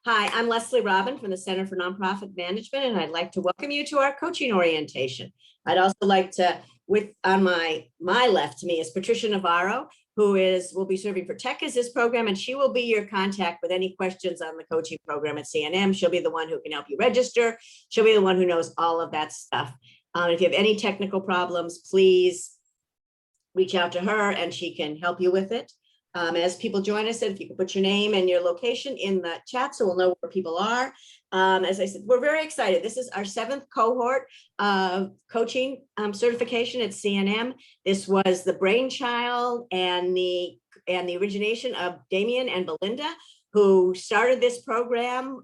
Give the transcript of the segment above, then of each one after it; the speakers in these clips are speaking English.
Hi, I'm Leslie Robin from the Center for Nonprofit Management, and I'd like to welcome you to our coaching orientation. I'd also like to, on my left to me is Patricia Navarro, who will be serving for Tech as this program, and she will be your contact with any questions on the coaching program at CNM. She'll be the one who can help you register. She'll be the one who knows all of that stuff. If you have any technical problems, please reach out to her and she can help you with it. As people join us, if you can put your name and your location in the chat so we'll know where people are. As I said, we're very excited. This is our 7th cohort of coaching certification at CNM. This was the brainchild and the origination of Damien and Belinda, who started this program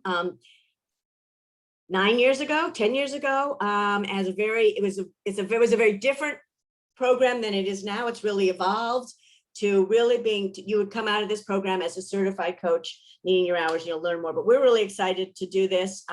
9 years ago, 10 years ago, it was a very different program than it is now. It's really evolved to really you would come out of this program as a certified coach, needing your hours, you'll learn more. But we're really excited to do this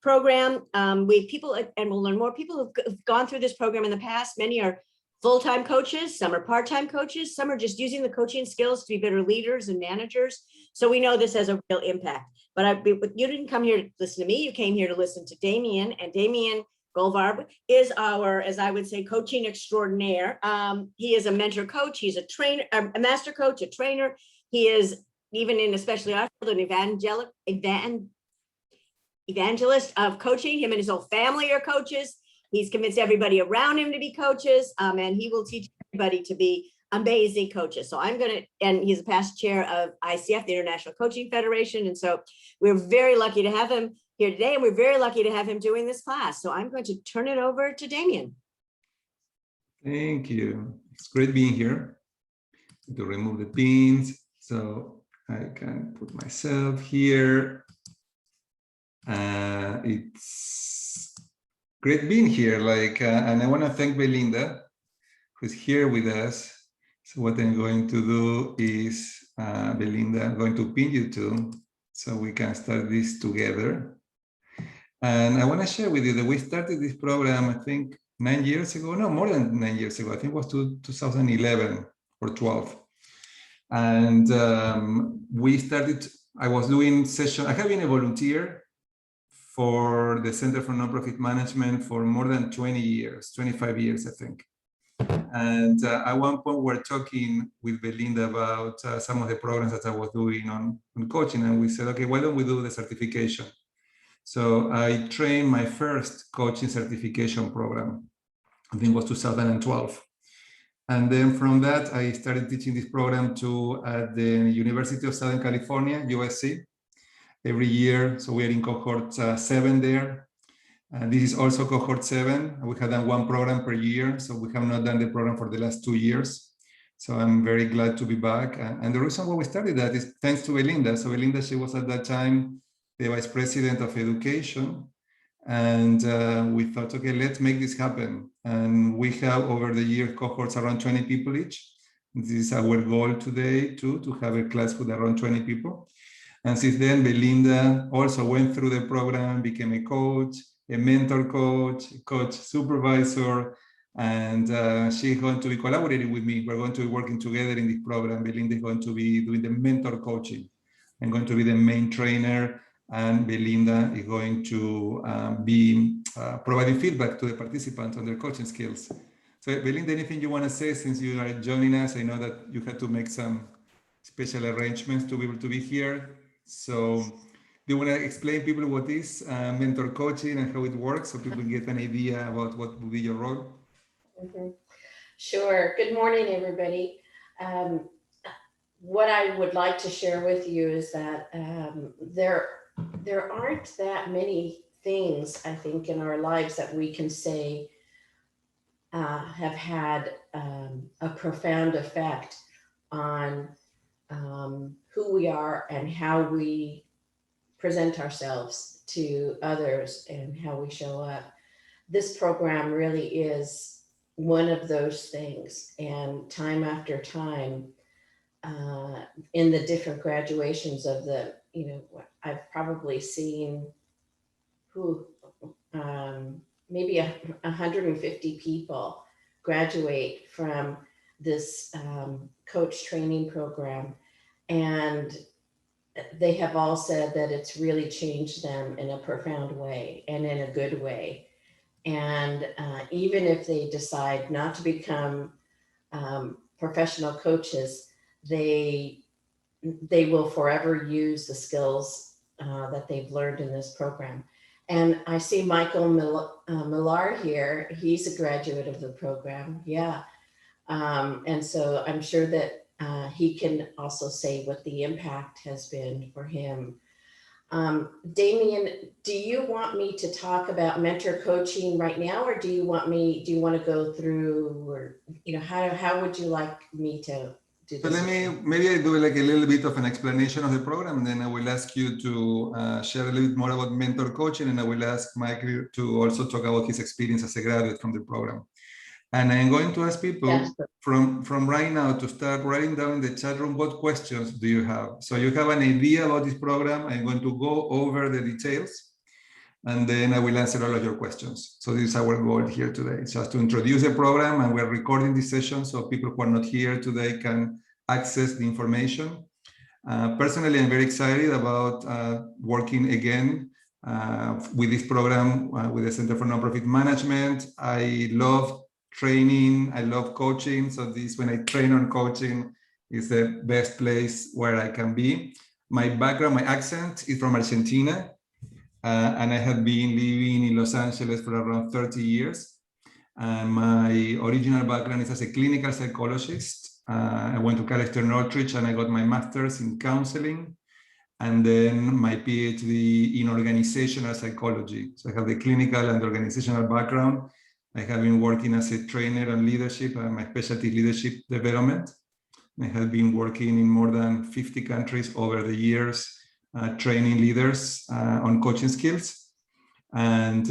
program. And we'll learn more. People who've gone through this program in the past, many are full-time coaches, some are part-time coaches, some are just using the coaching skills to be better leaders and managers. So we know this has a real impact. But you didn't come here to listen to me, you came here to listen to Damien, and Damien Goldfarb is our, as I would say, coaching extraordinaire. He is a mentor coach. He's a trainer, a master coach, a trainer. He is, even in especially our field, an evangelist of coaching. Him and his whole family are coaches. He's convinced everybody around him to be coaches, and he will teach everybody to be amazing coaches. So and he's a past chair of ICF, the International Coaching Federation. And so we're very lucky to have him here today, and we're very lucky to have him doing this class. So I'm going to turn it over to Damien. Thank you. It's great being here. To remove the pins so I can put myself here. It's great being here. And I want to thank Belinda, who's here with us. So what I'm going to do is, Belinda, I'm going to pin you too, so we can start this together. And I want to share with you that we started this program, I think 9 years ago, no, more than 9 years ago. I think it was 2011 or 12. And we started, I was doing session, I have been a volunteer for the Center for Nonprofit Management for more than 20 years, 25 years, I think. And at one point we're talking with Belinda about some of the programs that I was doing on coaching. And we said, okay, why don't we do the certification? So I trained my first coaching certification program, I think it was 2012. And then from that, I started teaching this program at the University of Southern California, USC, every year. So we are in cohort 7 there. This is also cohort 7. We have done one program per year. So we have not done the program for the last 2 years. So I'm very glad to be back. And the reason why we started that is thanks to Belinda. So Belinda, she was at that time the Vice President of Education. And we thought, okay, let's make this happen. And we have over the year cohorts around 20 people each. This is our goal today too, to have a class with around 20 people. And since then, Belinda also went through the program, became a coach, a mentor coach, a coach supervisor, and she's going to be collaborating with me. We're going to be working together in this program. Belinda is going to be doing the mentor coaching. I'm going to be the main trainer, and Belinda is going to be providing feedback to the participants on their coaching skills. So Belinda, anything you want to say since you are joining us? I know that you had to make some special arrangements to be able to be here. So do you want to explain people what is mentor coaching and how it works so people get an idea about what will be your role? Sure. Good morning, everybody. What I would like to share with you is that there aren't that many things, I think, in our lives that we can say have had a profound effect on who we are and how we present ourselves to others and how we show up. This program really is one of those things, and time after time, in the different graduations of I've probably seen maybe 150 people graduate from this coach training program. And they have all said that it's really changed them in a profound way and in a good way. And even if they decide not to become professional coaches, they will forever use the skills that they've learned in this program. And I see Michael Millar here. He's a graduate of the program. Yeah. And so I'm sure that he can also say what the impact has been for him. Damien, do you want me to talk about mentor coaching right now, or do you want to go through, or, how would you like me to do So this? maybe I do like a little bit of an explanation of the program, and then I will ask you to share a little bit more about mentor coaching, and I will ask Mike to also talk about his experience as a graduate from the program. And I'm going to ask people from right now to start writing down in the chat room, what questions do you have? So you have an idea about this program. I'm going to go over the details, and then I will answer all of your questions. So this is our goal here today. It's just to introduce the program, and we're recording this session so people who are not here today can access the information. Personally, I'm very excited about working again with this program with the Center for Nonprofit Management. I love training, I love coaching. So when I train on coaching, is the best place where I can be. My background, my accent is from Argentina. And I have been living in Los Angeles for around 30 years. And my original background is as a clinical psychologist. I went to Cal State Northridge and I got my master's in counseling, and then my PhD in organizational psychology. So I have the clinical and organizational background. I have been working as a trainer on leadership, and my specialty is leadership development. I have been working in more than 50 countries over the years, training leaders on coaching skills. And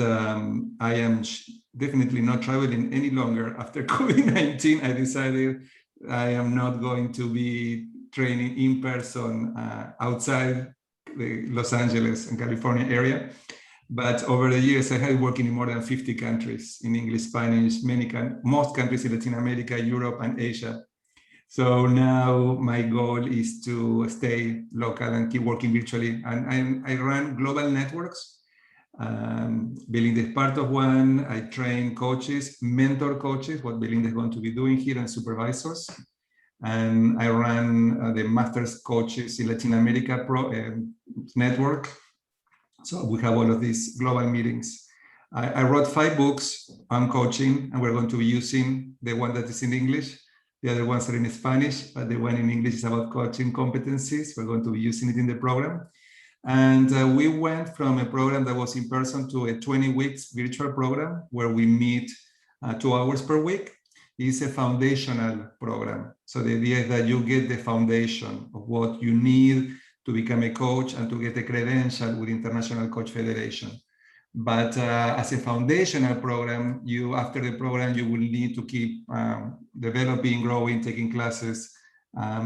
I am definitely not traveling any longer. After COVID-19, I decided I am not going to be training in person outside the Los Angeles and California area. But over the years, I have worked in more than 50 countries in English, Spanish, most countries in Latin America, Europe, and Asia. So now my goal is to stay local and keep working virtually. And I run global networks. Belinda is part of one. I train coaches, mentor coaches, what Belinda is going to be doing here, and supervisors. And I run the Masters Coaches in Latin America network. So we have all of these global meetings. I wrote 5 books on coaching, and we're going to be using the one that is in English. The other ones are in Spanish, but the one in English is about coaching competencies. We're going to be using it in the program. And we went from a program that was in person to a 20 weeks virtual program where we meet 2 hours per week. It's a foundational program. So the idea is that you get the foundation of what you need to become a coach and to get a credential with International Coach Federation. But as a foundational program, after the program, you will need to keep developing, growing, taking classes.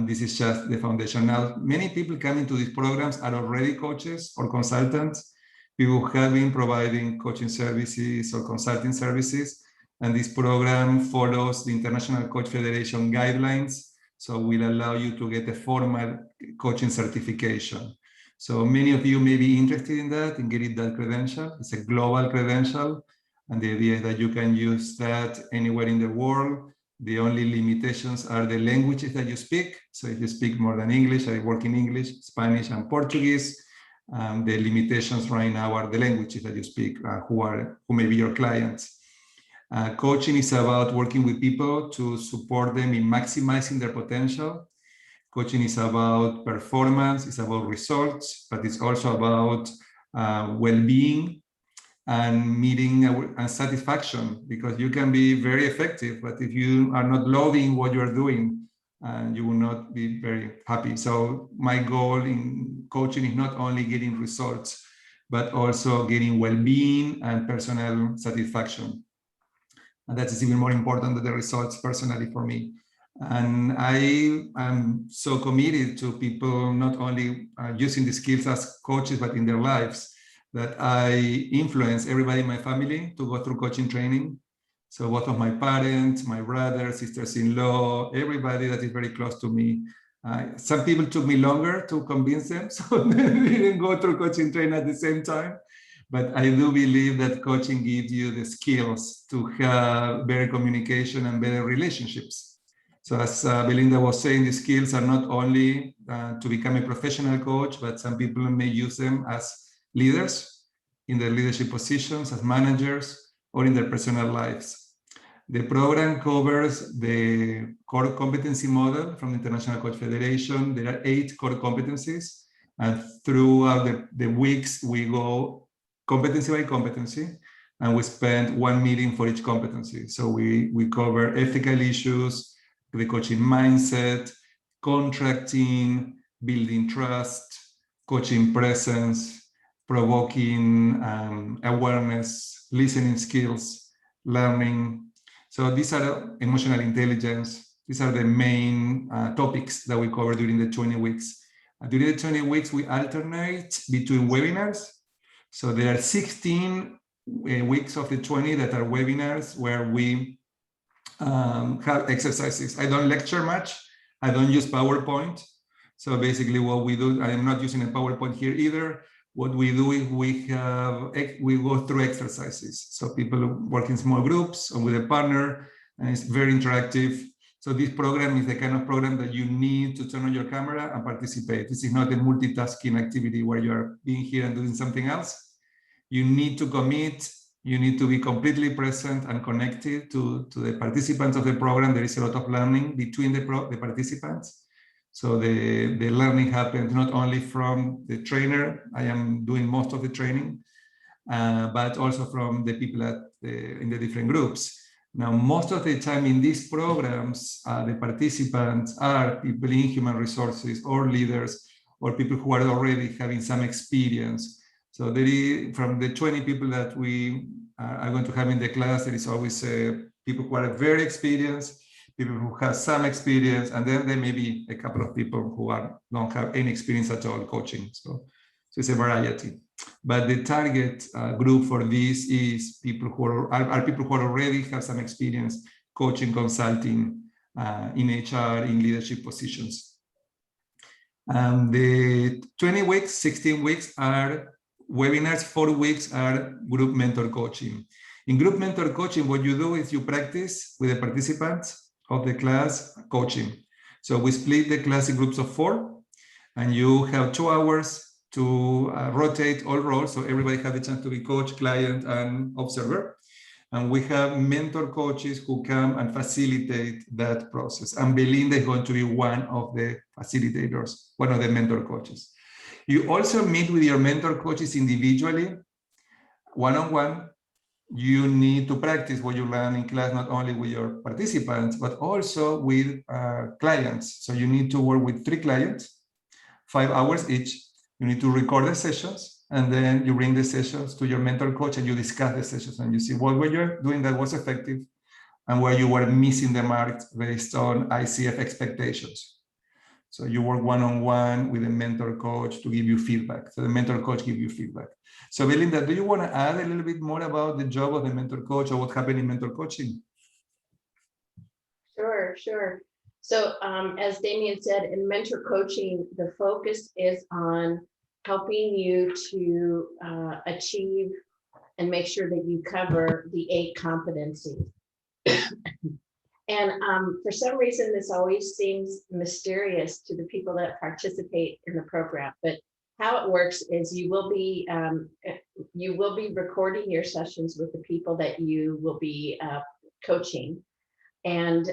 This is just the foundation. Now, many people coming to these programs are already coaches or consultants. People who have been providing coaching services or consulting services. And this program follows the International Coach Federation guidelines. So will allow you to get a formal coaching certification. So many of you may be interested in that, in getting that credential. It's a global credential. And the idea is that you can use that anywhere in the world. The only limitations are the languages that you speak. So if you speak more than English, I work in English, Spanish, and Portuguese. The limitations right now are the languages that you speak, who may be your clients. Coaching is about working with people to support them in maximizing their potential. Coaching is about performance, it's about results, but it's also about well-being and meeting and satisfaction, because you can be very effective, but if you are not loving what you're doing, you will not be very happy. So my goal in coaching is not only getting results, but also getting well-being and personal satisfaction. And that is even more important than the results personally for me. And I am so committed to people not only using the skills as coaches, but in their lives, that I influence everybody in my family to go through coaching training. So both of my parents, my brothers, sisters-in-law, everybody that is very close to me Some people took me longer to convince them, so they didn't go through coaching training at the same time. But I do believe that coaching gives you the skills to have better communication and better relationships. So as Belinda was saying, the skills are not only to become a professional coach, but some people may use them as leaders in their leadership positions, as managers, or in their personal lives. The program covers the core competency model from the International Coach Federation. There are 8 core competencies, and throughout the weeks, we go competency by competency, and we spend 1 meeting for each competency. So we cover ethical issues, the coaching mindset, contracting, building trust, coaching presence, provoking awareness, listening skills, learning. So these are emotional intelligence. These are the main topics that we cover during the 20 weeks. During the 20 weeks, we alternate between webinars. So there are 16 weeks of the 20 that are webinars where we have exercises. I don't lecture much. I don't use PowerPoint. So basically what we do, I am not using a PowerPoint here either. What we do is we go through exercises. So people work in small groups or with a partner, and it's very interactive. So this program is the kind of program that you need to turn on your camera and participate. This is not a multitasking activity where you're being here and doing something else. You need to commit. You need to be completely present and connected to the participants of the program. There is a lot of learning between the participants. So the learning happens not only from the trainer, I am doing most of the training, but also from the people in the different groups. Now, most of the time in these programs, the participants are people in human resources or leaders or people who are already having some experience. So there is, from the 20 people that we are going to have in the class, there is always people who are very experienced, people who have some experience, and then there may be a couple of people who don't have any experience at all coaching. So it's a variety. But the target group for this is people who are people who already have some experience coaching, consulting in HR, in leadership positions. The 20 weeks, 16 weeks are webinars, 4 weeks are group mentor coaching. In group mentor coaching, what you do is you practice with the participants of the class coaching. So we split the class in groups of 4, and you have 2 hours to rotate all roles. So everybody has the chance to be coach, client, and observer. And we have mentor coaches who come and facilitate that process. And Belinda is going to be one of the facilitators, one of the mentor coaches. You also meet with your mentor coaches individually, one-on-one. You need to practice what you learn in class, not only with your participants, but also with clients. So you need to work with 3 clients, 5 hours each. You need to record the sessions, and then you bring the sessions to your mentor coach and you discuss the sessions and you see what were you doing that was effective and where you were missing the mark based on ICF expectations. So you work one-on-one with a mentor coach to give you feedback. So the mentor coach gives you feedback. So Belinda, do you want to add a little bit more about the job of the mentor coach or what happened in mentor coaching? Sure. So as Damien said, in mentor coaching, the focus is on helping you to achieve and make sure that you cover the 8 competencies. And for some reason, this always seems mysterious to the people that participate in the program. But how it works is you will be recording your sessions with the people that you will be coaching. And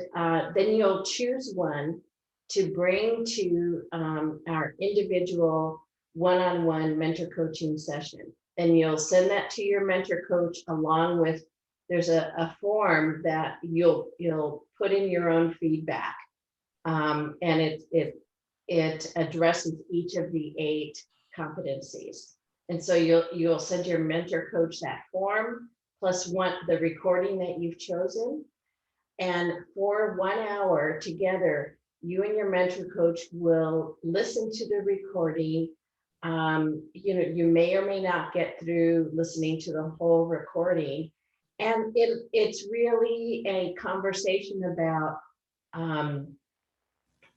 then you'll choose one to bring to our individual one-on-one mentor coaching session. And you'll send that to your mentor coach along with, there's a form that you'll put in your own feedback. And it addresses each of the 8 competencies. And so you'll send your mentor coach that form plus the recording that you've chosen. And for 1 hour together, you and your mentor coach will listen to the recording. You may or may not get through listening to the whole recording. And it's really a conversation about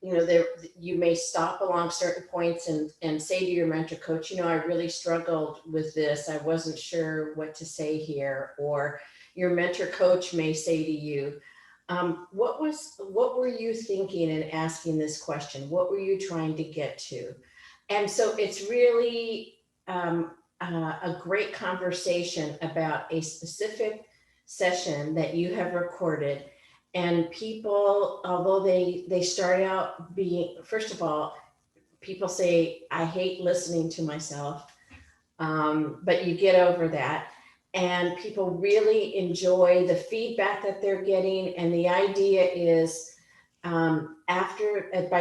you know, you may stop along certain points and say to your mentor coach, you know, I really struggled with this. I wasn't sure what to say here. Or your mentor coach may say to you, what were you thinking in asking this question? What were you trying to get to? And so it's really a great conversation about a specific session that you have recorded. And people, although they start out being, first of all, people say, I hate listening to myself, but you get over that. And people really enjoy the feedback that they're getting. And the idea is by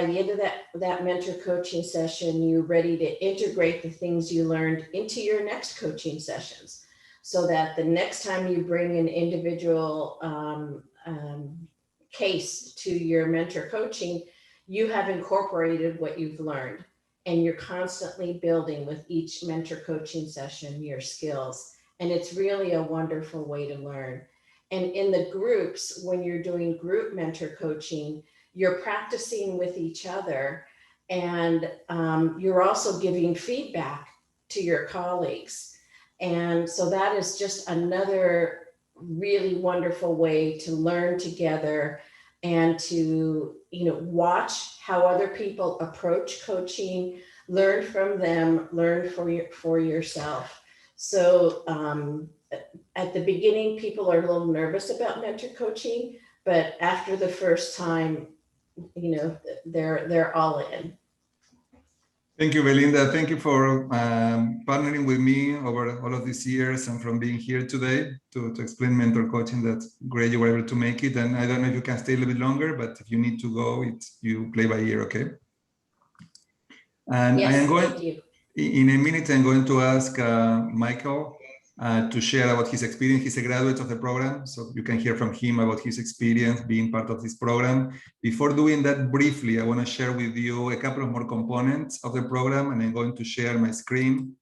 the end of that mentor coaching session, you're ready to integrate the things you learned into your next coaching sessions, so that the next time you bring an individual case to your mentor coaching, you have incorporated what you've learned, and you're constantly building with each mentor coaching session your skills. And it's really a wonderful way to learn. And in the groups, when you're doing group mentor coaching, you're practicing with each other, and you're also giving feedback to your colleagues. And so that is just another really wonderful way to learn together and to, you know, watch how other people approach coaching, learn from them, learn for yourself. So at the beginning, people are a little nervous about mentor coaching, but after the first time, you know, they're all in. Thank you, Belinda. Thank you for partnering with me over all of these years and from being here today to explain mentor coaching. That's great you were able to make it. And I don't know if you can stay a little bit longer, but if you need to go, you play by ear, okay? And yes, I am going, thank you. In a minute, I'm going to ask Michael to share about his experience. He's a graduate of the program, so you can hear from him about his experience being part of this program. Before doing that, briefly, I want to share with you a couple of more components of the program, and I'm going to share my screen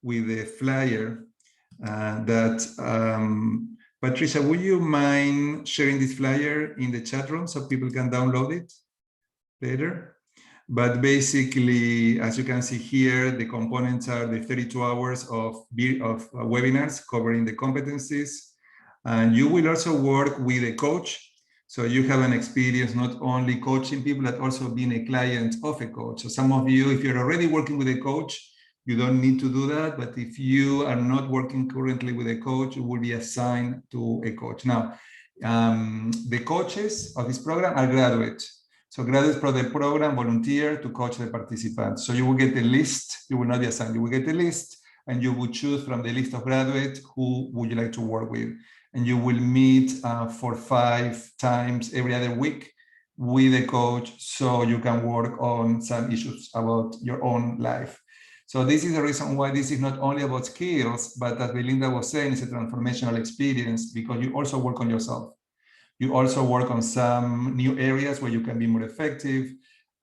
with a flyer Patricia, would you mind sharing this flyer in the chat room so people can download it later? But basically, as you can see here, the components are the 32 hours of webinars covering the competencies. And you will also work with a coach. So you have an experience not only coaching people, but also being a client of a coach. So some of you, if you're already working with a coach, you don't need to do that. But if you are not working currently with a coach, you will be assigned to a coach. Now, the coaches of this program are graduates. So graduates from the program volunteer to coach the participants. So you will get a list, you will not be assigned, you will get a list, and you will choose from the list of graduates who would you like to work with. And you will meet 4 or 5 times every other week with a coach so you can work on some issues about your own life. So this is the reason why this is not only about skills, but as Belinda was saying, it's a transformational experience because you also work on yourself. You also work on some new areas where you can be more effective.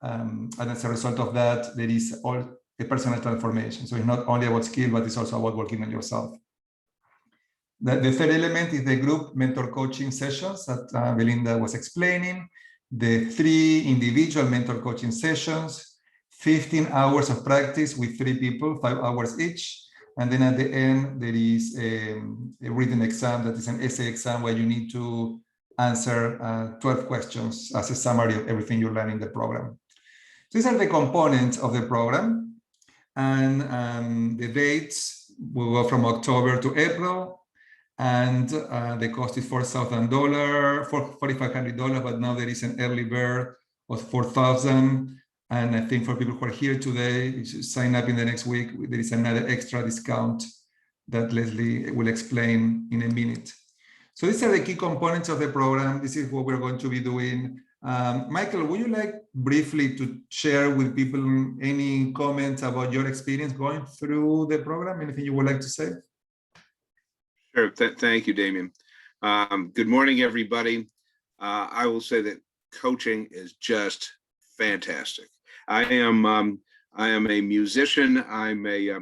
And as a result of that, there is all a personal transformation. So it's not only about skill, but it's also about working on yourself. The third element is the group mentor coaching sessions that Belinda was explaining. The 3 individual mentor coaching sessions, 15 hours of practice with 3 people, 5 hours each. And then at the end, there is a written exam that is an essay exam where you need to answer 12 questions as a summary of everything you learn in the program. These are the components of the program, and the dates will go from October to April, and the cost is $4,000, $4,500, but now there is an early bird of $4,000, and I think for people who are here today, you should sign up in the next week. There is another extra discount that Leslie will explain in a minute. So these are the key components of the program. This is what we're going to be doing. Michael, would you like briefly to share with people any comments about your experience going through the program? Anything you would like to say? Sure. Thank you, Damien. Good morning, everybody. I will say that coaching is just fantastic. I am I am a musician. I'm a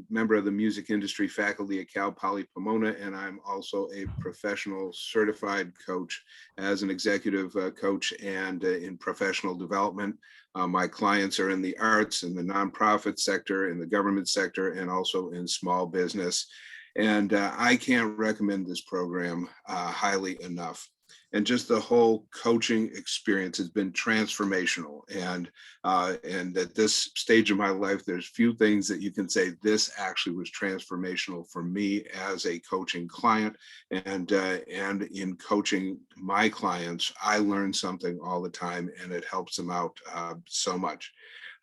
member of the music industry faculty at Cal Poly Pomona, and I'm also a professional certified coach as an executive coach and in professional development. My clients are in the arts, in the nonprofit sector, in the government sector, and also in small business. And I can't recommend this program highly enough. And just the whole coaching experience has been transformational. And at this stage of my life, there's few things that you can say this actually was transformational for me as a coaching client. And in coaching my clients, I learn something all the time, and it helps them out so much.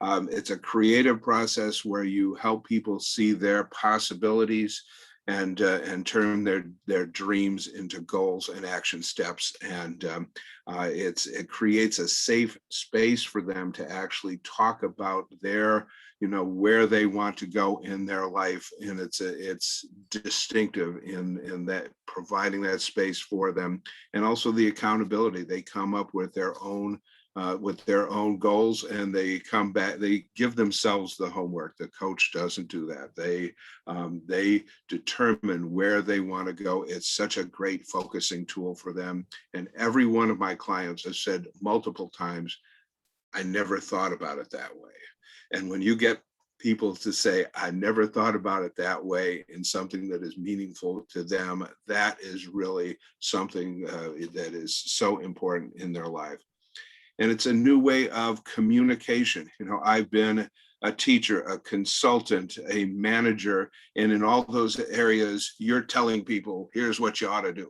It's a creative process where you help people see their possibilities and turn their dreams into goals and action steps. And it creates a safe space for them to actually talk about their, where they want to go in their life. And it's distinctive in that providing that space for them, and also the accountability. They come up with their own goals, and they come back, they give themselves the homework. The coach doesn't do that. They determine where they want to go. It's such a great focusing tool for them. And every one of my clients has said multiple times, I never thought about it that way. And when you get people to say, I never thought about it that way, in something that is meaningful to them, that is really something that is so important in their life. And it's a new way of communication. I've been a teacher, a consultant, a manager, and in all those areas, you're telling people, here's what you ought to do.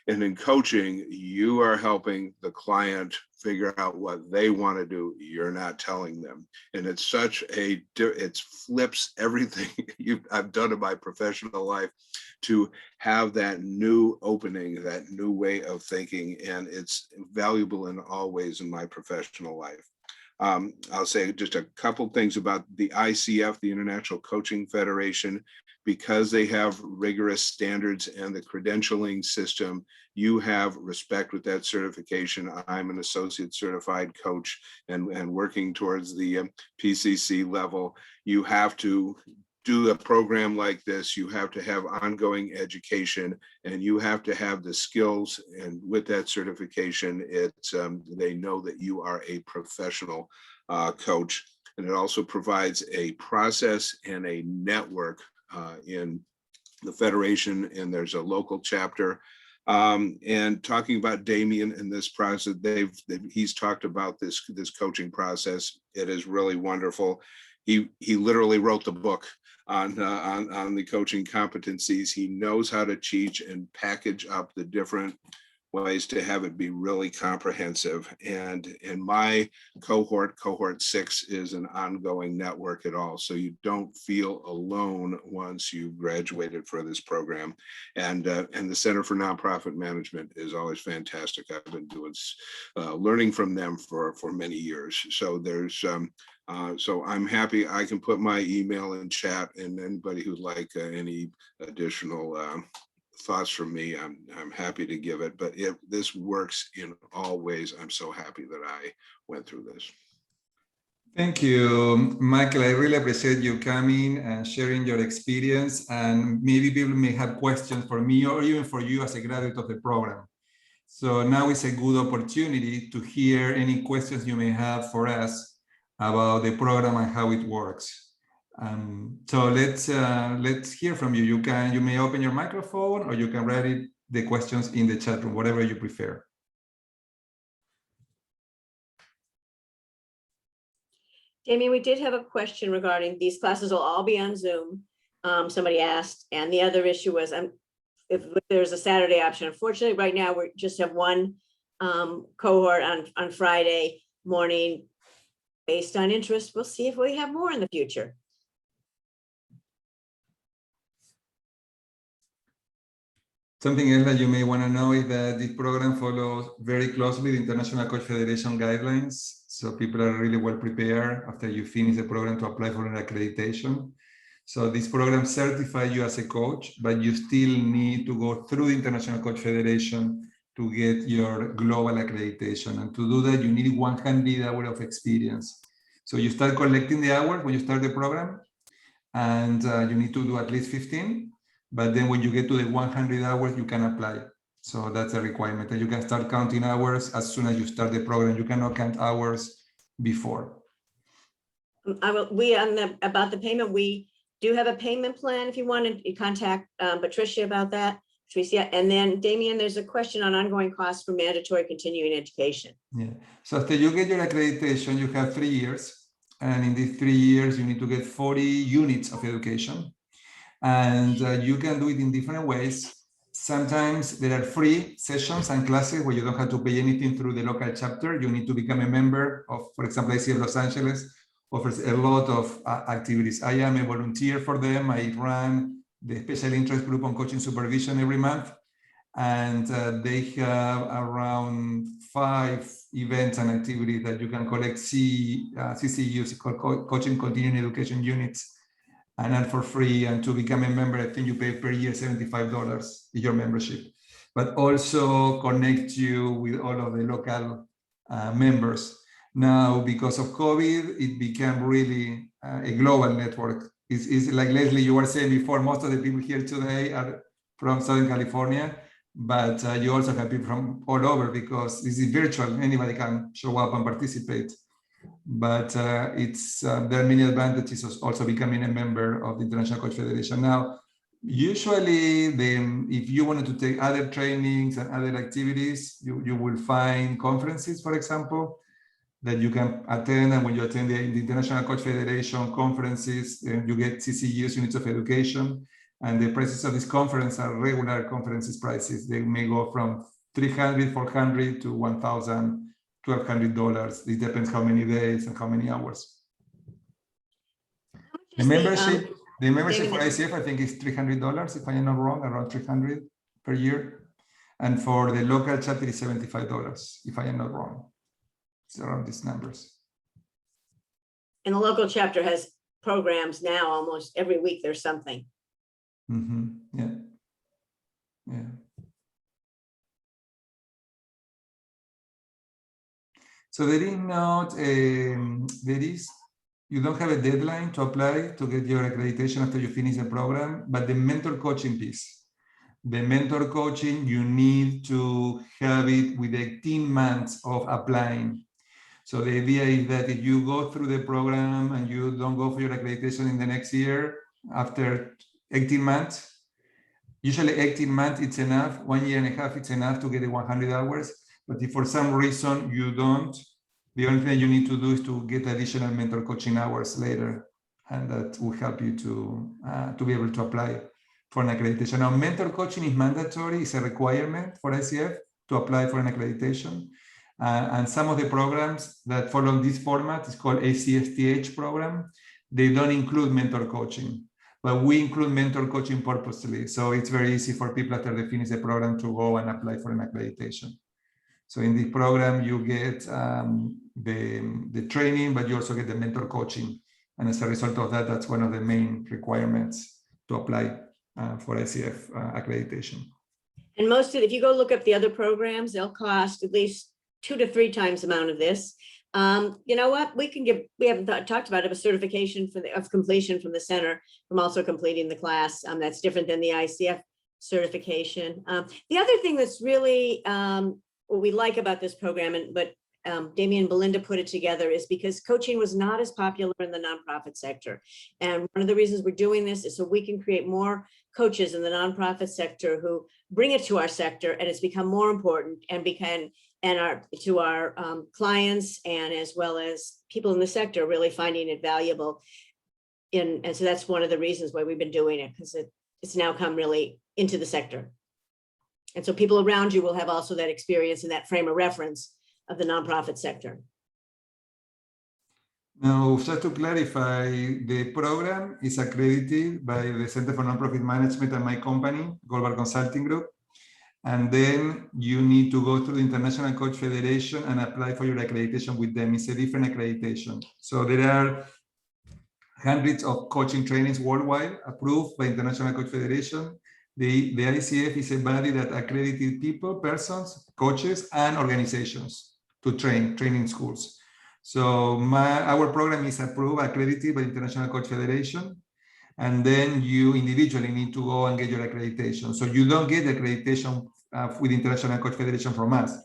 And in coaching, you are helping the client figure out what they want to do. You're not telling them. And it's it flips everything I've done in my professional life to have that new opening, that new way of thinking. And it's valuable in all ways in my professional life. I'll say just a couple things about the ICF, the International Coaching Federation. Because they have rigorous standards and the credentialing system, you have respect with that certification. I'm an associate certified coach and working towards the PCC level. You have to do a program like this. You have to have ongoing education, and you have to have the skills. And with that certification, they know that you are a professional coach. And it also provides a process and a network in the Federation, and there's a local chapter. And talking about Damien and this process, he's talked about this coaching process. It is really wonderful. He literally wrote the book on the coaching competencies. He knows how to teach and package up the different ways to have it be really comprehensive. And in my cohort 6 is an ongoing network at all. So you don't feel alone once you've graduated for this program. And the Center for Nonprofit Management is always fantastic. I've been doing learning from them for many years. So there's so I'm happy I can put my email in chat, and anybody who'd like any additional thoughts from me, I'm happy to give it. But if this works in all ways, I'm so happy that I went through this. Thank you, Michael. I really appreciate you coming and sharing your experience. And maybe people may have questions for me or even for you as a graduate of the program. So now is a good opportunity to hear any questions you may have for us about the program and how it works. So let's hear from you. You may open your microphone, or you can write the questions in the chat room, whatever you prefer. Damien, we did have a question regarding these classes will all be on Zoom. Somebody asked, and the other issue was if there's a Saturday option. Unfortunately, right now we just have one cohort on Friday morning. Based on interest, we'll see if we have more in the future. Something else that you may want to know is that this program follows very closely the International Coach Federation guidelines. So people are really well prepared after you finish the program to apply for an accreditation. So this program certifies you as a coach, but you still need to go through the International Coach Federation to get your global accreditation. And to do that, you need 100 hours of experience. So you start collecting the hours when you start the program, and you need to do at least 15. But then when you get to the 100 hours, you can apply. So that's a requirement. And you can start counting hours as soon as you start the program. You cannot count hours before. About the payment, we do have a payment plan. If you want to contact Patricia about that. Patricia, and then Damien, there's a question on ongoing costs for mandatory continuing education. Yeah. So after you get your accreditation, you have 3 years. And in these 3 years, you need to get 40 units of education. And you can do it in different ways. Sometimes there are free sessions and classes where you don't have to pay anything through the local chapter. You need to become a member of, for example, ICF Los Angeles offers a lot of activities. I am a volunteer for them. I run the special interest group on coaching supervision every month. And they have around 5 events and activities that you can collect CCUs, called Coaching Continuing Education Units, and are for free. And to become a member, I think you pay per year $75 is your membership, but also connect you with all of the local members. Now, because of COVID, it became really a global network. It's like Leslie, you were saying before, most of the people here today are from Southern California, but you also have people from all over because this is virtual. Anybody can show up and participate. But there are many advantages of also becoming a member of the International Coach Federation. Now, usually, if you wanted to take other trainings and other activities, you will find conferences, for example, that you can attend. And when you attend the International Coach Federation conferences, you get CCUs, units of education. And the prices of this conference are regular conferences prices. They may go from $300, $400 to $1,000, $1,200. It depends how many days and how many hours. The membership for ICF, I think, is $300, if I am not wrong, around $300 per year. And for the local chapter is $75, if I am not wrong. It's around these numbers. And the local chapter has programs now almost every week. There's something. Mm-hmm. Yeah. Yeah. So there is not you don't have a deadline to apply to get your accreditation after you finish the program, but the mentor coaching piece. The mentor coaching, you need to have it with 18 months of applying. So the idea is that if you go through the program and you don't go for your accreditation in the next year, after 18 months, usually 18 months, it's enough. 1 year and a half, it's enough to get the 100 hours. But if for some reason you don't, the only thing you need to do is to get additional mentor coaching hours later. And that will help you to be able to apply for an accreditation. Now, mentor coaching is mandatory, it's a requirement for ICF to apply for an accreditation. And some of the programs that follow this format is called ACSTH program. They don't include mentor coaching, but we include mentor coaching purposely. So it's very easy for people after they finish the program to go and apply for an accreditation. So in this program, you get the training, but you also get the mentor coaching. And as a result of that, that's one of the main requirements to apply for ICF accreditation. And if you go look up the other programs, they'll cost at least 2 to 3 times the amount of this. You know what? We haven't talked about it, a certification of completion from the center from also completing the class. That's different than the ICF certification. The other thing that's really what we like about this program, but Damien and Belinda put it together, is because coaching was not as popular in the nonprofit sector. And one of the reasons we're doing this is so we can create more coaches in the nonprofit sector who bring it to our sector, and it's become more important to our clients, and as well as people in the sector really finding it valuable. And so that's one of the reasons why we've been doing it, because it's now come really into the sector. And so people around you will have also that experience and that frame of reference of the nonprofit sector. Now, just to clarify, the program is accredited by the Center for Nonprofit Management and my company, Goldberg Consulting Group. And then you need to go through the International Coach Federation and apply for your accreditation with them. It's a different accreditation. So there are hundreds of coaching trainings worldwide approved by International Coach Federation. The ICF is a body that accredited people, persons, coaches, and organizations to training schools. So our program is approved, accredited by International Coach Federation. And then you individually need to go and get your accreditation. So you don't get the accreditation with International Coach Federation from us.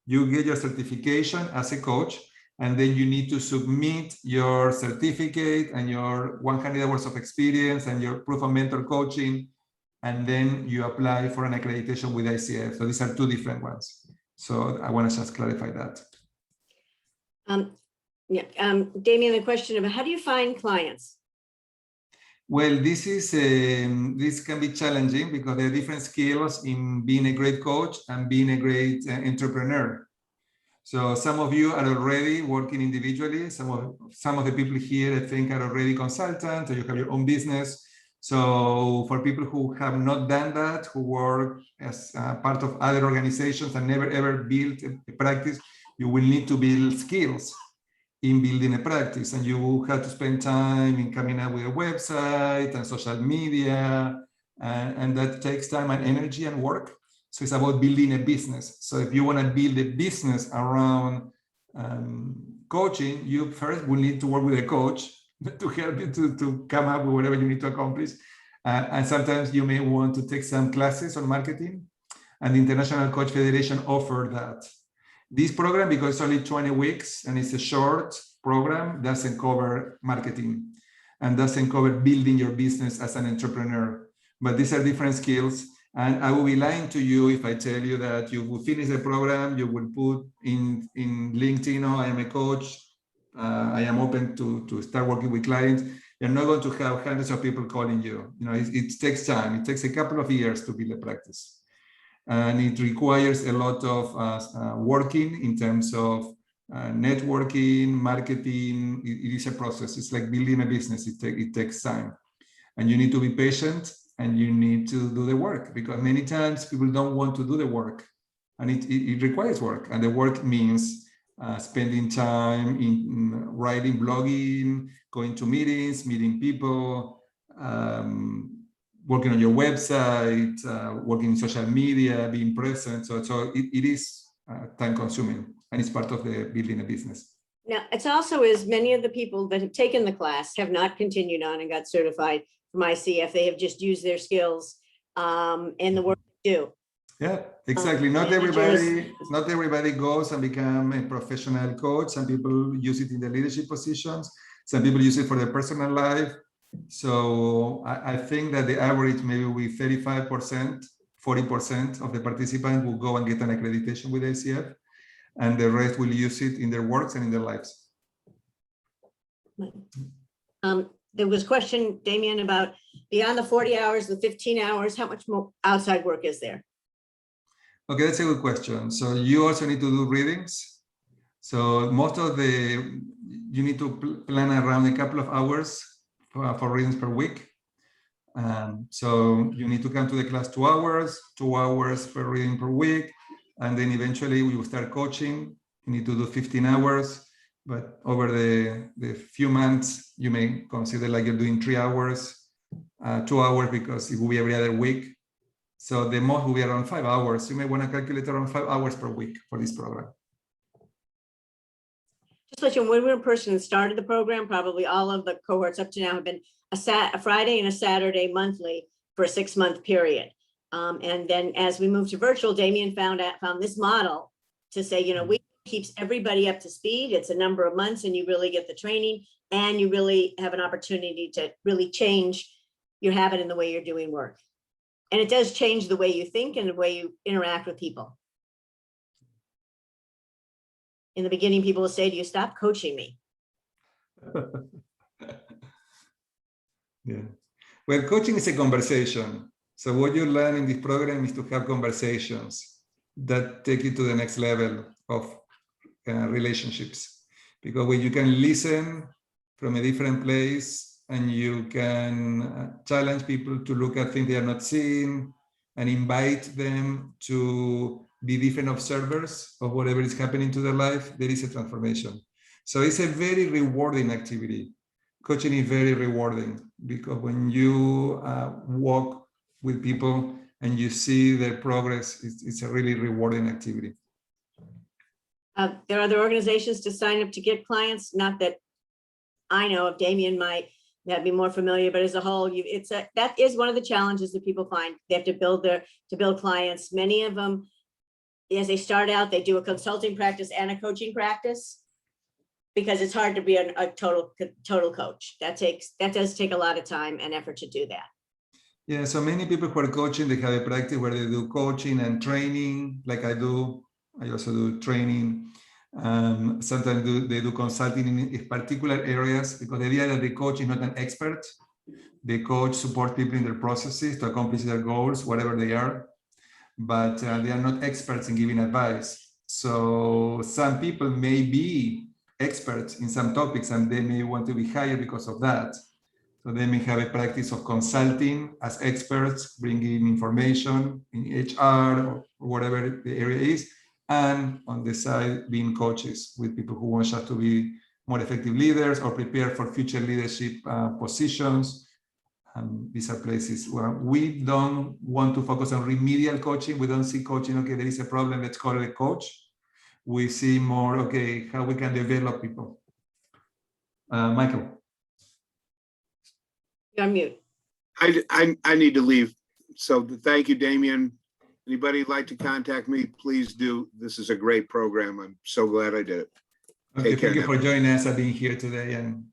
You get your certification as a coach, and then you need to submit your certificate and your 100 hours of experience and your proof of mentor coaching, and then you apply for an accreditation with ICF. So these are two different ones. So I want to just clarify that. Damien, the question about how do you find clients? Well, this can be challenging because there are different skills in being a great coach and being a great entrepreneur. So some of you are already working individually. Some of the people here, I think, are already consultants, or you have your own business. So for people who have not done that, who work as part of other organizations and never ever built a practice, you will need to build skills in building a practice, and you will have to spend time in coming up with a website and social media, and that takes time and energy and work. So it's about building a business. So if you want to build a business around coaching, you first will need to work with a coach to help you to come up with whatever you need to accomplish. And sometimes you may want to take some classes on marketing, and the International Coach Federation offer that. This program, because it's only 20 weeks and it's a short program, doesn't cover marketing and doesn't cover building your business as an entrepreneur. But these are different skills. And I will be lying to you if I tell you that you will finish the program, you will put in LinkedIn, I am a coach, I am open to start working with clients. You're not going to have hundreds of people calling you. It takes time. It takes a couple of years to build a practice. And it requires a lot of working in terms of networking, marketing. It is a process. It's like building a business. It takes time. And you need to be patient, and you need to do the work, because many times people don't want to do the work, and it requires work. And the work means spending time in writing, blogging, going to meetings, meeting people, working on your website, working in social media, being present. So it is time consuming, and it's part of the building a business. Now, it's also as many of the people that have taken the class have not continued on and got certified from ICF. They have just used their skills in the work they do. Yeah, exactly. Not everybody goes and become a professional coach. Some people use it in the leadership positions. Some people use it for their personal life. So I think that the average maybe with 35%, 40% of the participants will go and get an accreditation with ICF, and the rest will use it in their works and in their lives. There was a question, Damien, about beyond the 40 hours, the 15 hours, how much more outside work is there? Okay, that's a good question. So you also need to do readings. So you need to plan around a couple of hours for readings per week. So you need to come to the class 2 hours per reading per week. And then eventually we will start coaching. You need to do 15 hours. But over the few months, you may consider like you're doing 3 hours, 2 hours, because it will be every other week. So the most will be around 5 hours. You may want to calculate around 5 hours per week for this program. Just let you know, when we were a person that started the program, probably all of the cohorts up to now have been a Friday and a Saturday monthly for a 6-month period. And then as we moved to virtual, Damien found this model to say, we keeps everybody up to speed. It's a number of months, and you really get the training, and you really have an opportunity to really change your habit in the way you're doing work. And it does change the way you think and the way you interact with people. In the beginning, people will say to you, stop coaching me. Yeah. Well, coaching is a conversation. So what you learn in this program is to have conversations that take you to the next level of relationships. Because when you can listen from a different place, and you can challenge people to look at things they are not seeing, and invite them to be different observers of whatever is happening to their life, there is a transformation. So it's a very rewarding activity. Coaching is very rewarding, because when you walk with people and you see their progress, it's a really rewarding activity. There are other organizations to sign up to get clients, not that I know of. Damien might be more familiar, but as a whole, that is one of the challenges that people find. They have to build clients. Many of them, as they start out, they do a consulting practice and a coaching practice because it's hard to be a total coach. That does take a lot of time and effort to do that. Yeah, so many people who are coaching, they have a practice where they do coaching and training, like I do. I also do training. Sometimes they do consulting in particular areas, because the idea that the coach is not an expert. The coach supports people in their processes to accomplish their goals, whatever they are, but they are not experts in giving advice. So some people may be experts in some topics and they may want to be hired because of that. So they may have a practice of consulting as experts, bringing information in HR or whatever the area is, and on the side being coaches with people who want just to be more effective leaders or prepare for future leadership positions. These are places where we don't want to focus on remedial coaching. We don't see coaching, okay, there is a problem, let's call it a coach. We see more, okay, how we can develop people. Michael. You're on mute. I need to leave. So thank you, Damien. Anybody like to contact me, please do. This is a great program. I'm so glad I did it. Okay, Take care thank you now. for joining us and being here today and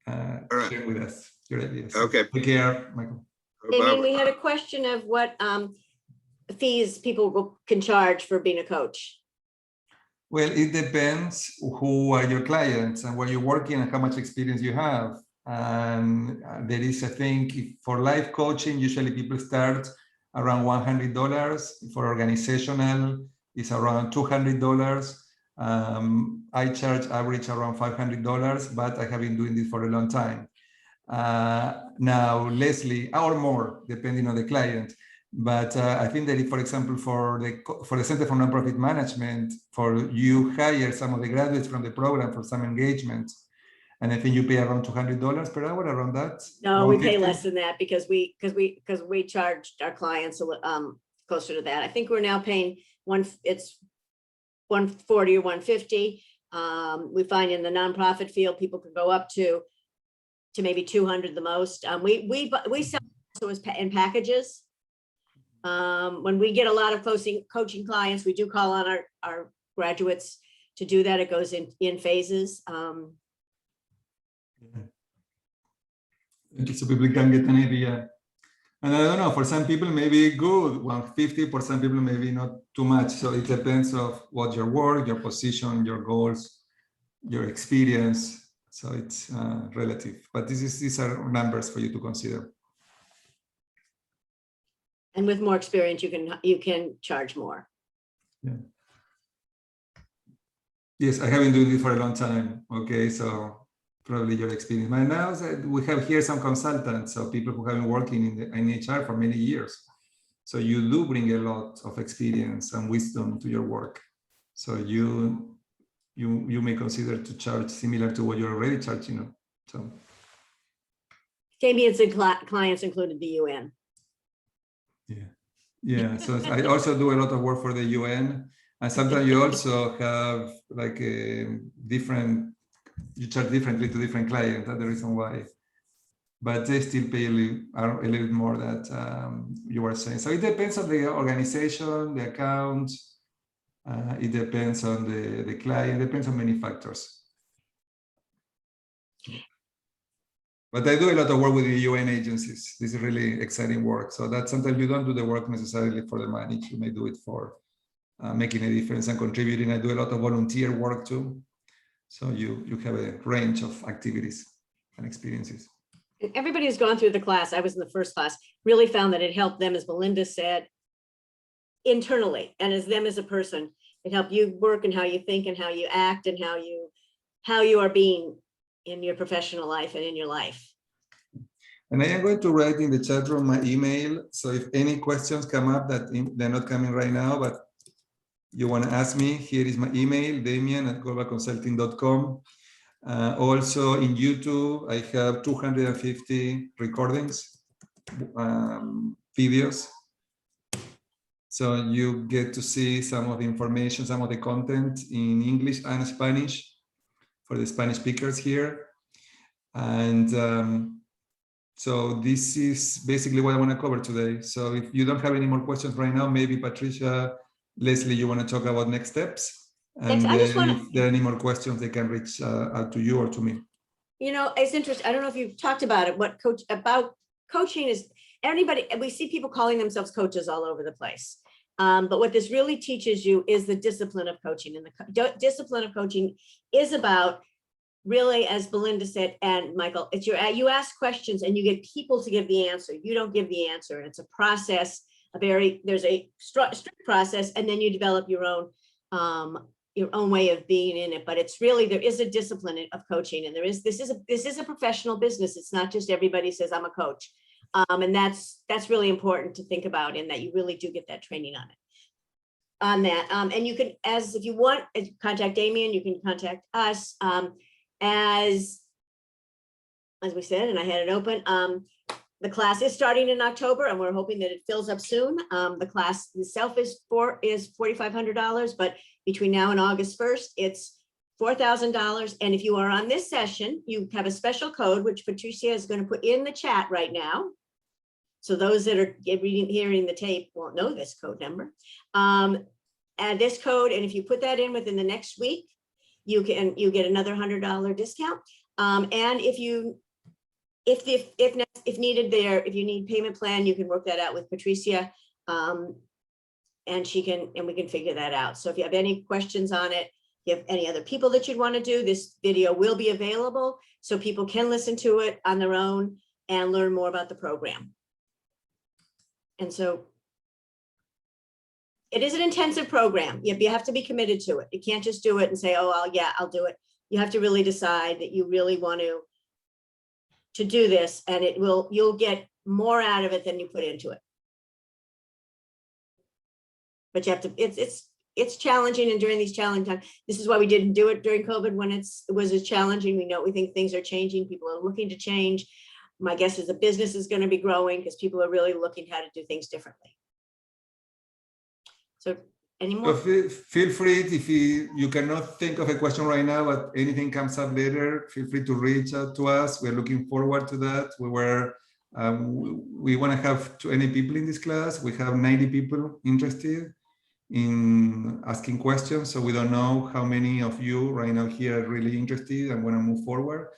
All right. sharing with us your ideas. Okay. Take care, Michael. Damien, Bye-bye. we had a question of what fees people can charge for being a coach. Well, it depends who are your clients and where you're working and how much experience you have. And there is, I think, for life coaching, usually people start around $100. For organizational, it's around $200. I charge average around $500, but I have been doing this for a long time. Now, Leslie, or more, depending on the client. But I think that if, for example, for the Center for Nonprofit Management, for you hire some of the graduates from the program for some engagement, and I think you pay around $200 per hour, around that. No, we pay 150? less than that because we charged our clients closer to that. I think we're now paying it's $140 or $150. We find in the nonprofit field, people can go up to maybe $200 the most. We sell also in packages. When we get a lot of coaching clients, we do call on our graduates to do that. It goes in phases. So people can get an idea. And I don't know, for some people maybe good, 150, for some people maybe not too much. So it depends of what your work, your position, your goals, your experience. So it's relative, but these are numbers for you to consider. And with more experience, you can charge more. Yeah. Yes, I have been doing this for a long time. Okay, so probably your experience. But now we have here some consultants, so people who have been working in HR for many years. So you do bring a lot of experience and wisdom to your work. So you may consider to charge similar to what you're already charging. So Damien's clients included the UN. Yeah. So I also do a lot of work for the UN, and sometimes you also have like you charge differently to different clients. That's the reason why. But they still pay a little bit more that you were saying. So it depends on the organization, the account. It depends on the client. It depends on many factors. But I do a lot of work with the UN agencies. This is really exciting work. So that sometimes you don't do the work necessarily for the money. You may do it for making a difference and contributing. I do a lot of volunteer work too. So you have a range of activities and experiences. Everybody who's gone through the class, I was in the first class, really found that it helped them, as Belinda said, internally, and as them as a person. It helped you work and how you think and how you act and how you are being in your professional life and in your life. And I am going to write in the chat room my email. So if any questions come up that they're not coming right now, but you want to ask me, here is my email, damien@globalconsulting.com. Also in YouTube, I have 250 recordings, videos. So you get to see some of the information, some of the content in English and Spanish for the Spanish speakers here. And so this is basically what I want to cover today. So if you don't have any more questions right now, maybe Patricia, Leslie, you want to talk about next steps? And I just then wanna- if there are any more questions, they can reach out to you or to me. You know, it's interesting. I don't know if you've talked about it. What coaching is, anybody, we see people calling themselves coaches all over the place. But what this really teaches you is the discipline of coaching. And the discipline of coaching is about, really, as Belinda said, and Michael, it's you ask questions and you get people to give the answer. You don't give the answer. And it's a process, there's a strict process, and then you develop your own way of being in it. But it's really, there is a discipline of coaching, and this is a professional business. It's not just everybody says I'm a coach. And that's really important to think about, in that you really do get that training on that. And you can, if you want, contact Damien, you can contact us. As we said, and I had it open, the class is starting in October, and we're hoping that it fills up soon. The class itself is $4,500, but between now and August 1st, it's $4,000. And if you are on this session, you have a special code, which Patricia is going to put in the chat right now. So those that are hearing the tape won't know this code number. Add this code, and if you put that in within the next week, you get another $100 discount. And if needed if you need payment plan, you can work that out with Patricia. And we can figure that out. So if you have any questions on it, if you have any other people that you'd want to do, this video will be available so people can listen to it on their own and learn more about the program. And so it is an intensive program. You have to be committed to it. You can't just do it and say, oh, I'll do it. You have to really decide that you really want to do this, and you'll get more out of it than you put into it. But you have to, it's challenging, and during these challenging times, this is why we didn't do it during COVID when it was as challenging. We think things are changing. People are looking to change. My guess is the business is going to be growing because people are really looking how to do things differently. So any more? So feel free, if you cannot think of a question right now, but anything comes up later, feel free to reach out to us. We're looking forward to that. We want to have 20 people in this class. We have 90 people interested in asking questions. So we don't know how many of you right now here are really interested and want to move forward.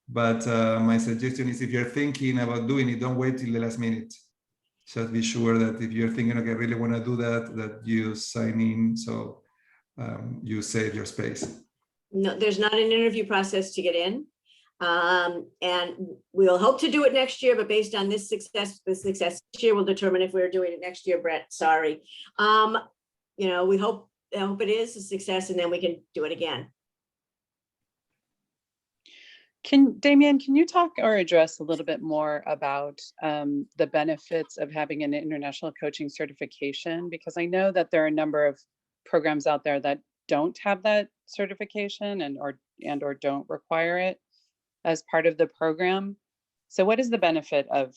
But my suggestion is, if you're thinking about doing it, don't wait till the last minute. Just be sure that if you're thinking, okay, I really want to do that you sign in, so you save your space. No, there's not an interview process to get in. And we'll hope to do it next year, but based on this success this year will determine if we're doing it next year, Brett, sorry. We hope it is a success, and then we can do it again. Damien, can you talk or address a little bit more about the benefits of having an international coaching certification? Because I know that there are a number of programs out there that don't have that certification and or don't require it as part of the program. So what is the benefit of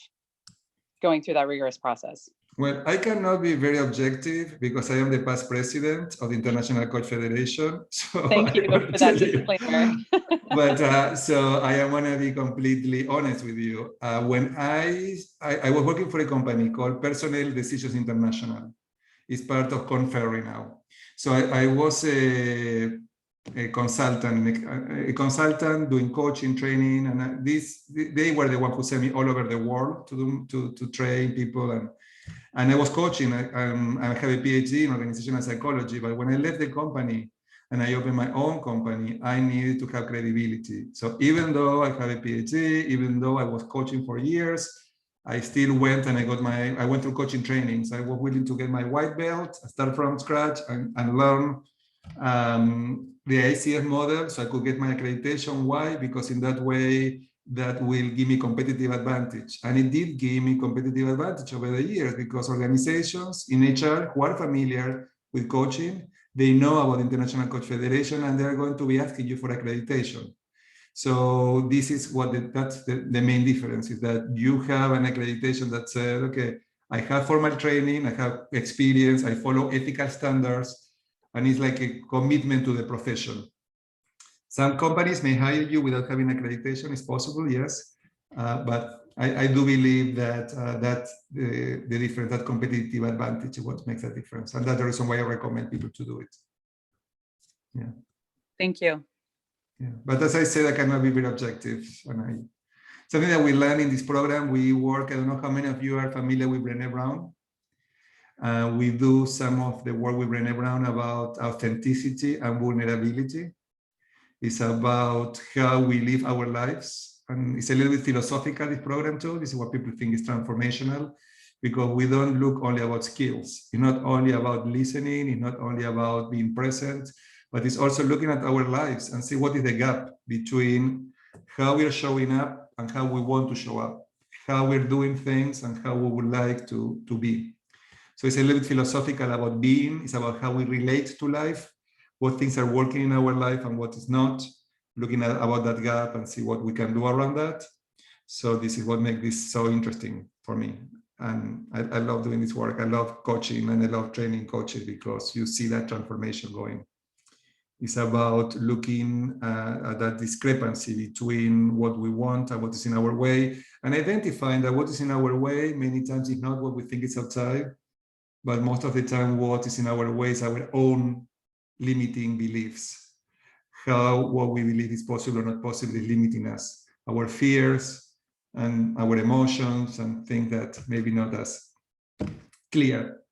going through that rigorous process? Well, I cannot be very objective because I am the past president of the International Coach Federation. So thank you for that disclaimer. But so I want to be completely honest with you. When I was working for a company called Personnel Decisions International. It's part of Korn Ferry now. So I was a consultant doing coaching, training, and they were the one who sent me all over the world to train people, and I was coaching. I have a PhD in organizational psychology, but when I left the company and I opened my own company, I needed to have credibility. So even though I have a PhD, even though I was coaching for years, I still went and I went through coaching trainings. I was willing to get my white belt, start from scratch, and learn the ICF model so I could get my accreditation. Why? Because in that way, that will give me competitive advantage. And it did give me competitive advantage over the years, because organizations in HR who are familiar with coaching, they know about the International Coach Federation, and they're going to be asking you for accreditation. So this is what that's the main difference, is that you have an accreditation that says, okay, I have formal training, I have experience, I follow ethical standards, and it's like a commitment to the profession. Some companies may hire you without having accreditation. It's possible, yes, but I do believe that the difference, that competitive advantage is what makes a difference, and that's the reason why I recommend people to do it. Yeah. Thank you. Yeah, but as I said, I cannot be very objective, and something that we learn in this program, we work, I don't know how many of you are familiar with Brené Brown. We do some of the work with Brené Brown about authenticity and vulnerability. It's about how we live our lives. And it's a little bit philosophical, this program too. This is what people think is transformational, because we don't look only about skills. It's not only about listening, it's not only about being present, but it's also looking at our lives and see what is the gap between how we're showing up and how we want to show up, how we're doing things and how we would like to be. So it's a little bit philosophical about being. It's about how we relate to life, what things are working in our life and what is not, looking at about that gap and see what we can do around that. So this is what makes this so interesting for me. And I love doing this work. I love coaching and I love training coaches because you see that transformation going. It's about looking at that discrepancy between what we want and what is in our way, and identifying that what is in our way many times is not what we think is outside, but most of the time what is in our way is our own limiting beliefs. How what we believe is possible or not possible is limiting us, our fears and our emotions and things that maybe not as clear.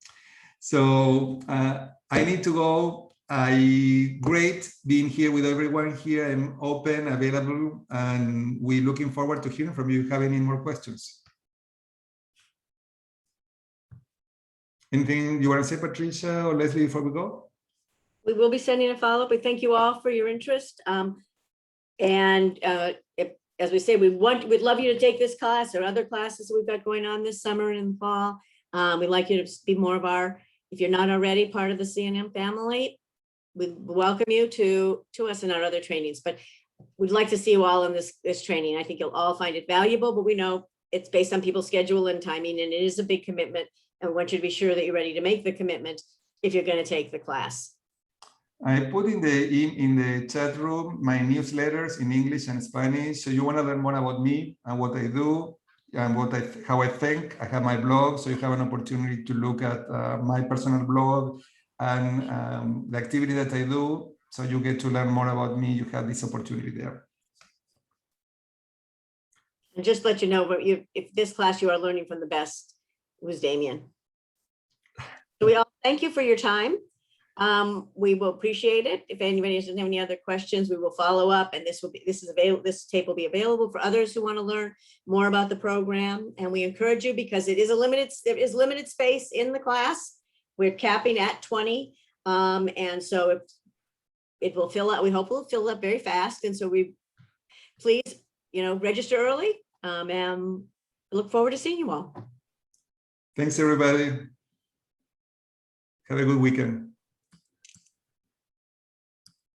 So I need to go. Great being here with everyone here. I'm open, available, and we're looking forward to hearing from you if you have any more questions. Anything you want to say, Patricia or Leslie, before we go? We will be sending a follow-up. We thank you all for your interest. As we say, we'd love you to take this class or other classes we've got going on this summer and in the fall. We'd like you to be more of our, if you're not already part of the C&M family, we welcome you to us in our other trainings, but we'd like to see you all in this training. I think you'll all find it valuable, but we know it's based on people's schedule and timing, and it is a big commitment. And we want you to be sure that you're ready to make the commitment if you're going to take the class. I put in the chat room my newsletters in English and Spanish. So you want to learn more about me and what I do and how I think. I have my blog, so you have an opportunity to look at my personal blog and the activity that I do. So you get to learn more about me. You have this opportunity there. And just let you know, if this class you are learning from the best, was Damien. So we all thank you for your time. We will appreciate it. If anybody has any other questions, we will follow up, and this tape will be available for others who want to learn more about the program. And we encourage you, because there is limited space in the class. We're capping at 20. And so it will fill out, we hope it will fill up very fast. And so please, register early, and look forward to seeing you all. Thanks, everybody. Have a good weekend.